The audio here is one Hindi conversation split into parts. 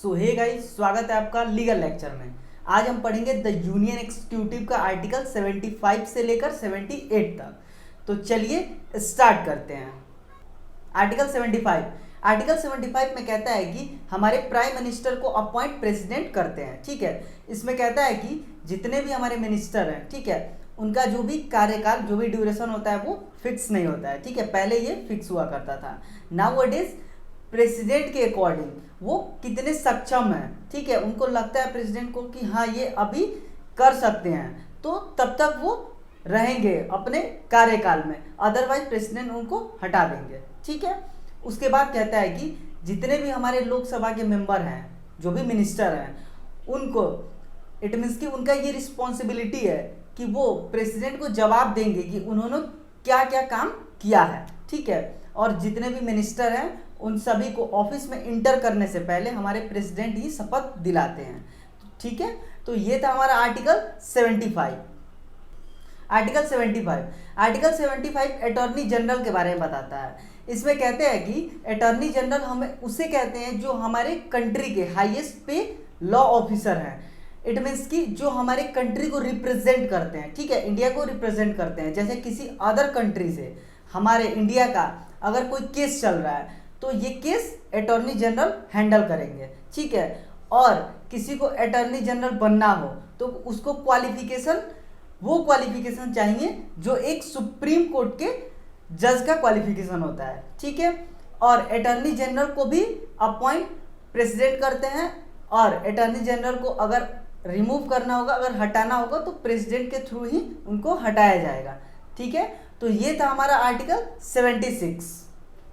सो हे गाइस, स्वागत है आपका लीगल लेक्चर में। आज हम पढ़ेंगे द यूनियन एग्जीक्यूटिव का आर्टिकल 75 से लेकर 78 तक। तो चलिए स्टार्ट करते हैं। आर्टिकल 75 में कहता है कि हमारे प्राइम मिनिस्टर को अपॉइंट प्रेसिडेंट करते हैं। ठीक है, इसमें कहता है कि जितने भी हमारे मिनिस्टर हैं, ठीक है, उनका जो भी कार्यकाल, जो भी ड्यूरेशन होता है वो फिक्स नहीं होता है। ठीक है, पहले ये फिक्स हुआ करता था। नाउ-अ-डेज प्रेसिडेंट के अकॉर्डिंग वो कितने सक्षम हैं, ठीक है, उनको लगता है प्रेसिडेंट को कि हाँ ये अभी कर सकते हैं, तो तब तक वो रहेंगे अपने कार्यकाल में, अदरवाइज प्रेसिडेंट उनको हटा देंगे। ठीक है, उसके बाद कहता है कि जितने भी हमारे लोकसभा के मेंबर हैं, जो भी मिनिस्टर हैं, उनको इट मीन्स कि उनका ये रिस्पॉन्सिबिलिटी है कि वो प्रेसिडेंट को जवाब देंगे कि उन्होंने क्या क्या काम किया है। ठीक है, और जितने भी मिनिस्टर हैं उन सभी को ऑफिस में इंटर करने से पहले हमारे प्रेसिडेंट ही शपथ दिलाते हैं। ठीक है, तो ये था हमारा आर्टिकल 75। आर्टिकल 75 अटॉर्नी जनरल के बारे में बताता है। इसमें कहते हैं कि अटॉर्नी जनरल हमें उसे कहते हैं जो हमारे कंट्री के हाईएस्ट पे लॉ ऑफिसर हैं। इट मीन्स कि जो हमारे कंट्री को रिप्रेजेंट करते हैं, ठीक है, इंडिया को रिप्रेजेंट करते हैं। जैसे किसी अदर कंट्री से हमारे इंडिया का अगर कोई केस चल रहा है तो ये केस अटॉर्नी जनरल हैंडल करेंगे। ठीक है, और किसी को अटॉर्नी जनरल बनना हो तो उसको वो क्वालिफिकेशन चाहिए जो एक सुप्रीम कोर्ट के जज का क्वालिफिकेशन होता है। ठीक है, और अटॉर्नी जनरल को भी अपॉइंट प्रेसिडेंट करते हैं, और अटॉर्नी जनरल को अगर रिमूव करना होगा, अगर हटाना होगा तो प्रेसिडेंट के थ्रू ही उनको हटाया जाएगा। ठीक है, तो ये था हमारा आर्टिकल 76।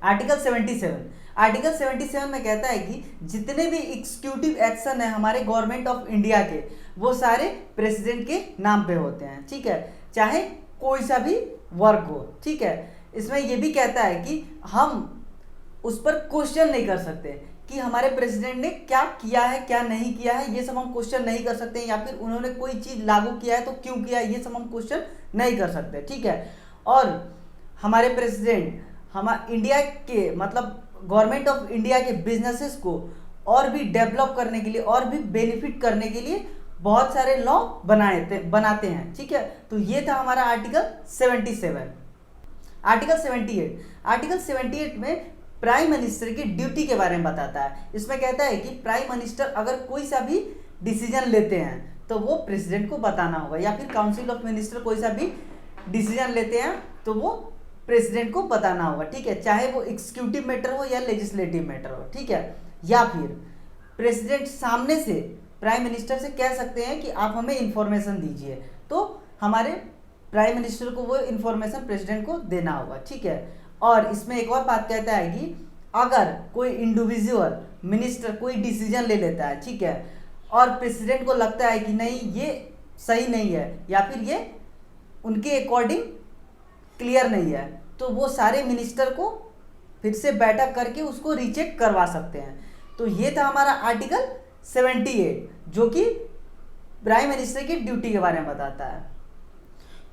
आर्टिकल 77 में कहता है कि जितने भी एग्जीक्यूटिव एक्शन है हमारे गवर्नमेंट ऑफ इंडिया के, वो सारे प्रेसिडेंट के नाम पे होते हैं। ठीक है, चाहे कोई सा भी वर्क हो। ठीक है, इसमें ये भी कहता है कि हम उस पर क्वेश्चन नहीं कर सकते कि हमारे प्रेसिडेंट ने क्या किया है, क्या नहीं किया है, ये सब हम क्वेश्चन नहीं कर सकते, या फिर उन्होंने कोई चीज़ लागू किया है तो क्यों किया, ये सब हम क्वेश्चन नहीं कर सकते। ठीक है, और हमारे प्रेसिडेंट इंडिया के मतलब गवर्नमेंट ऑफ इंडिया के बिजनेसेस को और भी डेवलप करने के लिए, और भी बेनिफिट करने के लिए बहुत सारे लॉ बनाते हैं। ठीक है, तो ये था हमारा आर्टिकल 77। आर्टिकल 78 में प्राइम मिनिस्टर की ड्यूटी के बारे में बताता है। इसमें कहता है कि प्राइम मिनिस्टर अगर कोई सा भी डिसीजन लेते हैं तो वो प्रेसिडेंट को बताना होगा, या फिर काउंसिल ऑफ मिनिस्टर कोई सा भी डिसीजन लेते हैं तो वो प्रेसिडेंट को बताना होगा। ठीक है, चाहे वो एग्जीक्यूटिव मैटर हो या लेजिस्लेटिव मैटर हो। ठीक है, या फिर प्रेसिडेंट सामने से प्राइम मिनिस्टर से कह सकते हैं कि आप हमें इंफॉर्मेशन दीजिए, तो हमारे प्राइम मिनिस्टर को वो इंफॉर्मेशन प्रेसिडेंट को देना होगा। ठीक है, और इसमें एक और बात कहता है कि अगर कोई इंडिविजुअल मिनिस्टर कोई डिसीजन ले लेता है, ठीक है, और प्रेसिडेंट को लगता है कि नहीं ये सही नहीं है, या फिर ये उनके अकॉर्डिंग क्लियर नहीं है, तो वो सारे मिनिस्टर को फिर से बैठक करके उसको रीचेक करवा सकते हैं। तो ये था हमारा आर्टिकल 78 जो कि प्राइम मिनिस्टर की ड्यूटी के बारे में बताता है।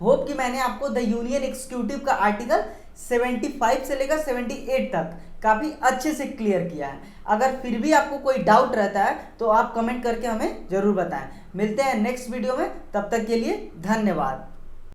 होप कि मैंने आपको द यूनियन एग्जीक्यूटिव का आर्टिकल 75 से लेकर 78 तक काफ़ी अच्छे से क्लियर किया है। अगर फिर भी आपको कोई डाउट रहता है तो आप कमेंट करके हमें ज़रूर बताएं। मिलते हैं नेक्स्ट वीडियो में, तब तक के लिए धन्यवाद।